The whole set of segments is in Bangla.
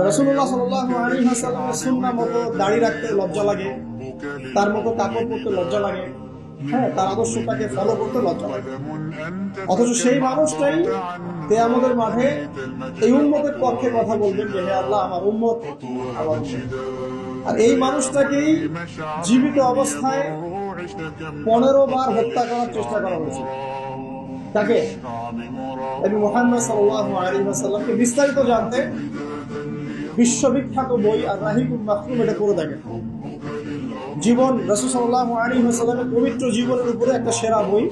রাসূলুল্লাহ সাল্লাল্লাহু আলাইহি ওয়াসাল্লামের সুন্নাহ মতো দাড়ি রাখতে লজ্জা লাগে, তার মতো কাপড় পরতে লজ্জা লাগে, হ্যাঁ, তার আদর্শটাকে ফলো করতে লজ্জা লাগে। অথচ সেই মানুষটাই কিয়ামতের মাঠে এই উম্মতের পক্ষে কথা বলবেন যে হে আল্লাহ আমার উম্মত, আমার উম্মত। আর এই মানুষটাকেই জীবিত অবস্থায় 15 বার হত্যা করার চেষ্টা করা হয়েছিল। তাকে নবী মুহাম্মদ সাল্লাল্লাহু আলাইহি ওয়াসাল্লামকে বিস্তারিত জানতে বিশ্ববিখ্যাত বই আর রাহিকুল মাখতুম এটা করে দেখেন। জীবন রাসূল সাল্লাল্লাহু আলাইহি ওয়াসাল্লামের পবিত্র জীবনের উপরে একটা সেরা বই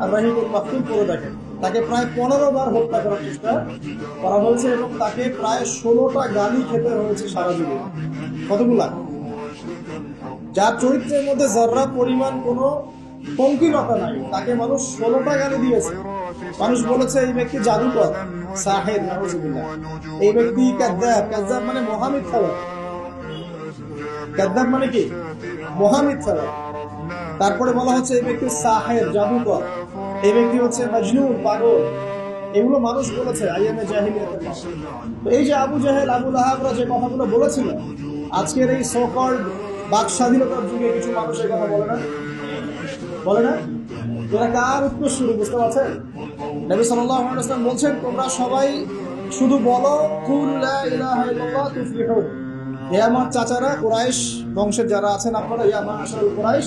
আর রাহিকুল মাখতুম করে দেখেন। তাকে প্রায় 15 বার হত্যা করার চেষ্টা করা হয়েছে এবং তাকে প্রায় 16টা গালি খেতে হয়েছে সারা জীবন। কতগুলা? যার চরিত্রের মধ্যে যারা পরিমাণ কোনো পঙ্কিলতা নাই, তাকে মানুষ 16টা গালি দিয়েছে। মানুষ বলেছে এই ব্যক্তি জাদুকর, সাহের, নাউজুবিল্লাহ। এই ব্যক্তি কাযযাব, কাযযাব মানে মহামিথ্যাবাদী। কাযযাব মানে কি? মহামিথ্যাবাদী। তারপরে বলা হচ্ছে এই ব্যক্তি সাহের, জাদুকর। এই ব্যক্তি হচ্ছে মাজনুন, পাগল। এগুলো মানুষ বলেছে আইয়ামে জাহিলিয়াতের মাঝে। তো এই যে আবু জাহেল, আবু লাহাবরা যে কথাগুলো বলেছিল, আজকের এই সো কল্ড বাক স্বাধীনতার যুগে কিছু মানুষ এই কথা বলে না, বলে না? এরা কার উত্তর শুরু, বুঝতে পারছেন? নবী সাল্লাল্লাহু আলাইহি ওয়াসাল্লাম বলছেন তোমরা সবাই শুধু বলো কুল লা ইলাহা ইল্লাল্লাহ তুফলিহুন। হে আমার চাচারা কুরাইশ বংশের যারা আছেন আপনারা, ইয়া মাশারাল কুরাইশ,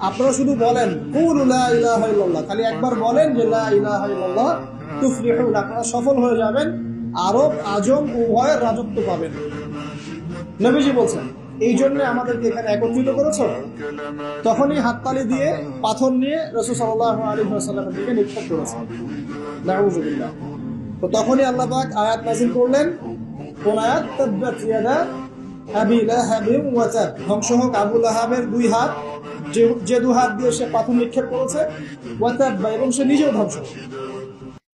আপনারা শুধু বলেন কুল লা ইলাহা ইল্লাল্লাহ, খালি একবার বলেন যে লা ইলাহা ইল্লাল্লাহ তুফলিহুন, আপনারা সফল হয়ে যাবেন, আরব আজম উভয়ের রাজত্ব পাবেন। নবীজি বলছেন এই জন্য আমাদেরকে এখানে একত্রিত করেছো। তখনই হাততালি দিয়ে পাথর নিয়ে রাসূল সাল্লাল্লাহু আলাইহি ওয়াসাল্লামের দিকে নিক্ষেপ করেছেন। নাউযুবিল্লাহ। তো তখনই আল্লাহ পাক আয়াত নাযিল করলেন। কোন আয়াত? তাব্বাত ইয়াদা আবি লাহাবিন ওয়া তাব। ধ্বংস হোক আবু লাহাবের দুই হাত, যে দুই হাত দিয়ে সে পাথর নিক্ষেপ করেছে, ওয়া তাব, এবং সে নিজেও ধ্বংস।